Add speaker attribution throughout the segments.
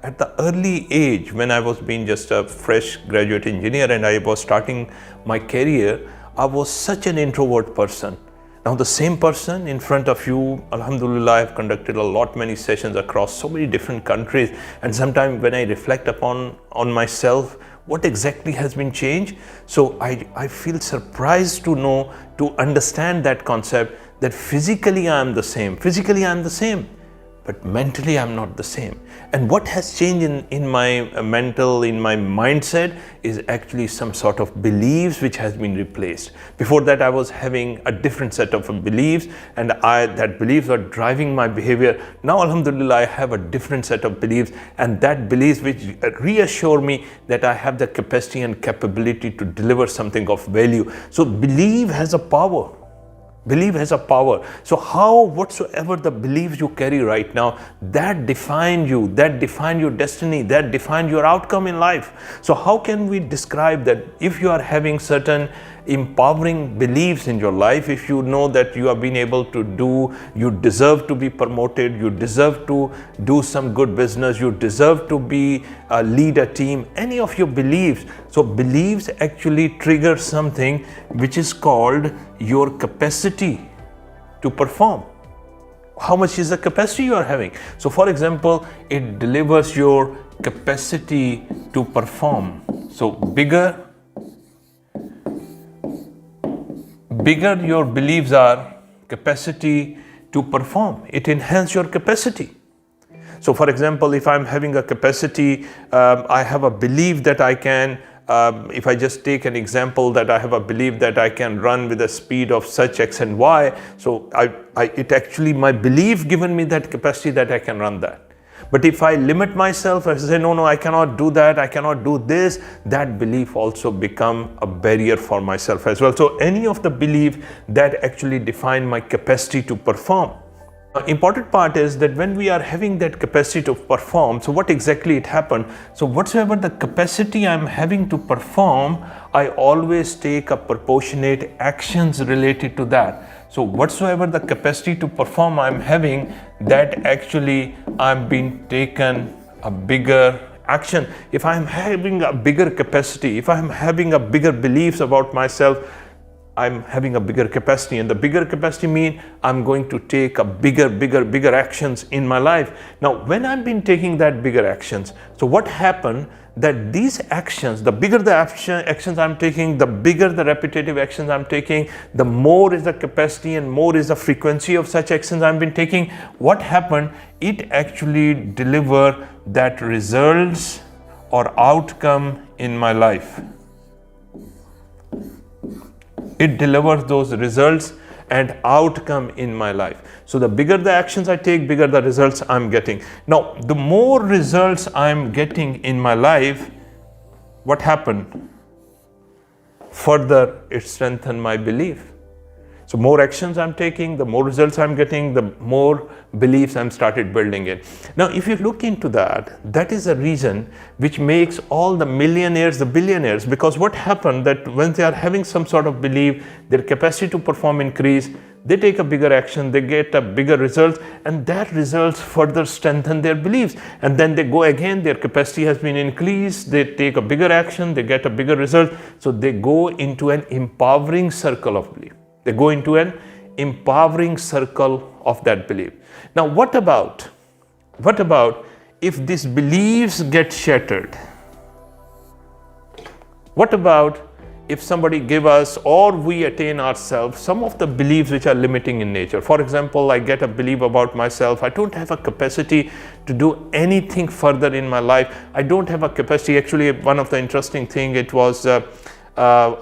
Speaker 1: at the early age, when I was being just a fresh graduate engineer and I was starting my career, I was such an introvert person. Now the same person in front of you, alhamdulillah, I've conducted many sessions across so many different countries, and sometimes when I reflect on myself, what exactly has been changed? So I feel surprised to understand that concept that physically I am the same, but mentally I'm not the same. And what has changed in my mindset is actually some sort of beliefs which has been replaced. Before that, I was having a different set of beliefs, and that beliefs were driving my behavior. Now, alhamdulillah, I have a different set of beliefs, and that beliefs which reassure me that I have the capacity and capability to deliver something of value. So belief has a power. Belief has a power. So whatsoever the beliefs you carry right now, that define you, that define your destiny, that define your outcome in life. So how can we describe that? If you are having certain empowering beliefs in your life, if you know that you have been able to do, you deserve to be promoted, you deserve to do some good business, you deserve to lead a team, any of your beliefs. So beliefs actually trigger something which is called your capacity to perform. How much is the capacity you are having? So for example, it delivers your capacity to perform. So bigger your beliefs are, capacity to perform, it enhances your capacity. So for example, if I'm having a capacity, I have a belief that I can, if I just take an example, that I have a belief that I can run with a speed of such X and Y. So my belief given me that capacity that I can run that. But if I limit myself, I say, no, I cannot do that, I cannot do this, that belief also become a barrier for myself as well. So any of the belief that actually define my capacity to perform. Important part is that when we are having that capacity to perform, so what exactly it happened? So whatsoever the capacity I'm having to perform, I always take a proportionate actions related to that. So whatsoever the capacity to perform I'm having, that actually I'm being taken a bigger action. If I'm having a bigger capacity, if I'm having a bigger beliefs about myself, I'm having a bigger capacity, and the bigger capacity mean I'm going to take a bigger actions in my life. Now, when I've been taking that bigger actions, so what happened that these actions, the bigger the actions I'm taking, the bigger the repetitive actions I'm taking, the more is the capacity and more is the frequency of such actions I've been taking. What happened? It actually deliver that results or outcome in my life. It delivers those results and outcome in my life. So the bigger the actions I take, bigger the results I'm getting. Now, the more results I'm getting in my life, what happened? Further, it strengthened my belief. So more actions I'm taking, the more results I'm getting, the more beliefs I'm started building in. Now, if you look into that, that is a reason which makes all the millionaires the billionaires, because what happened that when they are having some sort of belief, their capacity to perform increase, they take a bigger action, they get a bigger result, and that results further strengthen their beliefs. And then they go again, their capacity has been increased, they take a bigger action, they get a bigger result. So they go into an empowering circle of belief. They go into an empowering circle of that belief. Now, what about if these beliefs get shattered? What about if somebody give us or we attain ourselves some of the beliefs which are limiting in nature? For example, I get a belief about myself, I don't have a capacity to do anything further in my life. I don't have a capacity. Actually, one of the interesting thing, it was a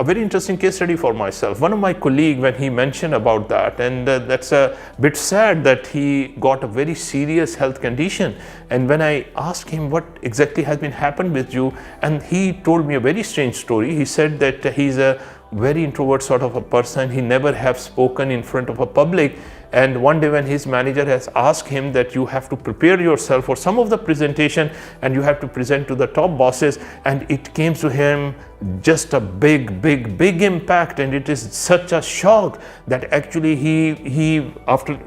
Speaker 1: very interesting case study for myself. One of my colleagues, when he mentioned about that, and that's a bit sad that he got a very serious health condition. And when I asked him what exactly has been happened with you, and he told me a very strange story. He said that he's a very introvert sort of a person. He never have spoken in front of a public. And one day when his manager has asked him that you have to prepare yourself for some of the presentation and you have to present to the top bosses, and it came to him just a big impact, and it is such a shock that actually he after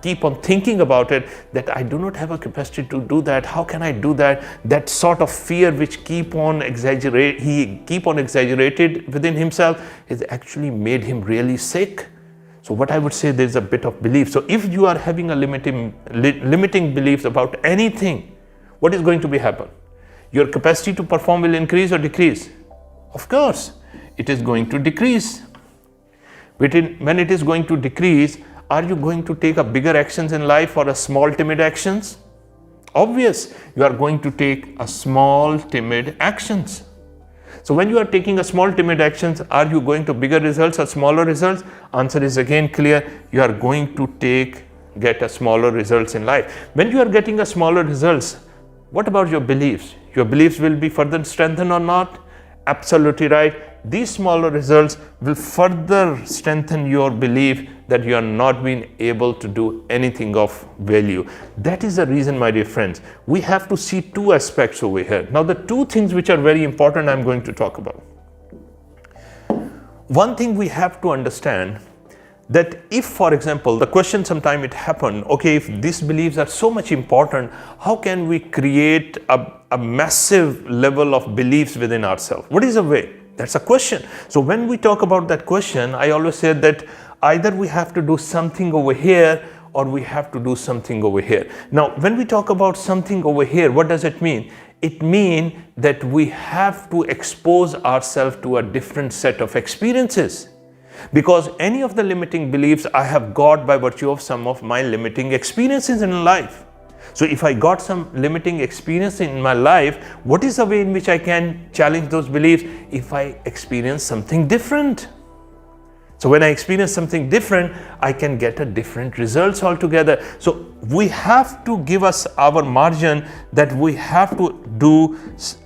Speaker 1: keep on thinking about it, that I do not have a capacity to do that. How can I do that? That sort of fear which he keep on exaggerated within himself has actually made him really sick. So what I would say, there's a bit of belief. So if you are having a limiting beliefs about anything, what is going to be happen? Your capacity to perform will increase or decrease? Of course, it is going to decrease. When it is going to decrease, are you going to take a bigger actions in life or a small timid actions? Obvious, you are going to take a small timid actions. So when you are taking a small timid actions, are you going to bigger results or smaller results? Answer is again clear. You are going to get a smaller results in life. When you are getting a smaller results, what about your beliefs? Your beliefs will be further strengthened or not? Absolutely right. These smaller results will further strengthen your belief that you are not being able to do anything of value. That is the reason, my dear friends, we have to see two aspects over here. Now, the two things which are very important I'm going to talk about. One thing we have to understand, that if, for example, the question sometime it happened, okay, if these beliefs are so much important, how can we create a massive level of beliefs within ourselves? What is the way? That's a question. So when we talk about that question, I always say that either we have to do something over here or we have to do something over here. Now, when we talk about something over here, what does it mean? It means that we have to expose ourselves to a different set of experiences. Because any of the limiting beliefs I have got by virtue of some of my limiting experiences in life. So if I got some limiting experience in my life, what is the way in which I can challenge those beliefs? If I experience something different. So when I experience something different, I can get a different results altogether. So we have to give us our margin that we have to do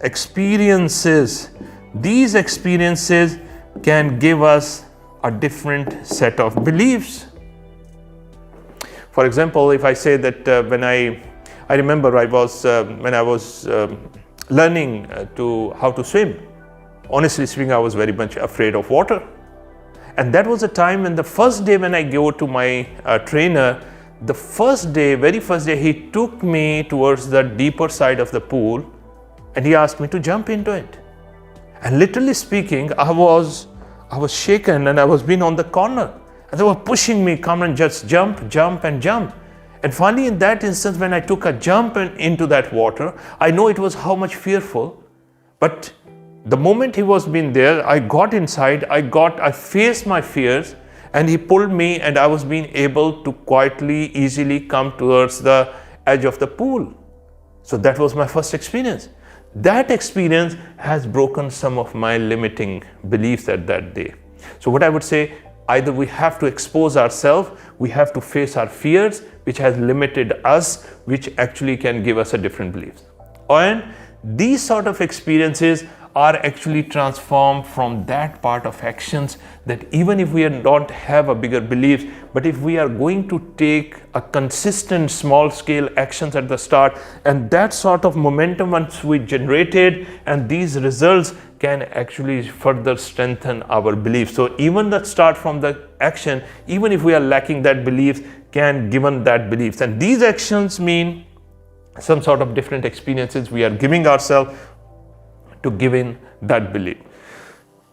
Speaker 1: experiences. These experiences can give us a different set of beliefs. For example, if I say that when I remember when I was learning how to swim, honestly speaking, I was very much afraid of water. And that was a time when the first day when I go to my trainer, very first day, he took me towards the deeper side of the pool and he asked me to jump into it. And literally speaking, I was shaken and I was being on the corner. And they were pushing me, Kamran, just jump, jump and jump. And finally in that instance, when I took a jump into that water, I know it was how much fearful, but the moment he was being there, I got inside, I faced my fears and he pulled me and I was being able to quietly, easily come towards the edge of the pool. So that was my first experience. That experience has broken some of my limiting beliefs at that day. So what I would say, either we have to expose ourselves, we have to face our fears, which has limited us, which actually can give us a different beliefs. And these sort of experiences are actually transformed from that part of actions that even if we don't have a bigger belief, but if we are going to take a consistent small scale actions at the start, and that sort of momentum once we generated, and these results can actually further strengthen our belief. So even that start from the action, even if we are lacking that belief, can given that beliefs. And these actions mean some sort of different experiences we are giving ourselves to give in that belief.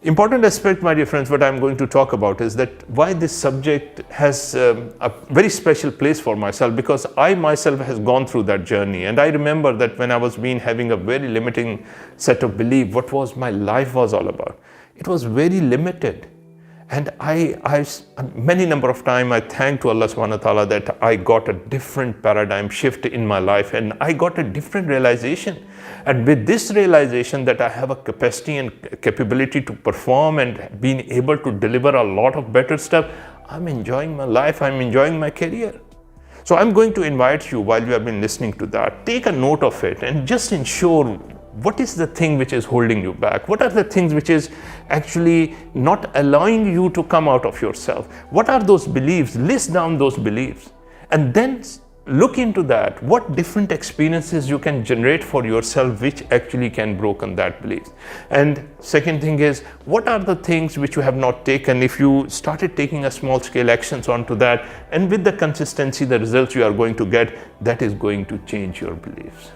Speaker 1: Important aspect, my dear friends, what I'm going to talk about is that why this subject has a very special place for myself, because I myself has gone through that journey. And I remember that when I was having a very limiting set of belief, what was my life was all about. It was very limited. And I many number of times I thank to Allah subhanahu wa ta'ala that I got a different paradigm shift in my life and I got a different realization. And with this realization that I have a capacity and capability to perform and being able to deliver a lot of better stuff, I'm enjoying my life, I'm enjoying my career. So I'm going to invite you, while you have been listening to that, take a note of it and just ensure what is the thing which is holding you back? What are the things which is actually not allowing you to come out of yourself? What are those beliefs? List down those beliefs and then look into that, what different experiences you can generate for yourself which actually can broken that belief. And second thing is, what are the things which you have not taken? If you started taking a small scale actions onto that, and with the consistency, the results you are going to get, that is going to change your beliefs.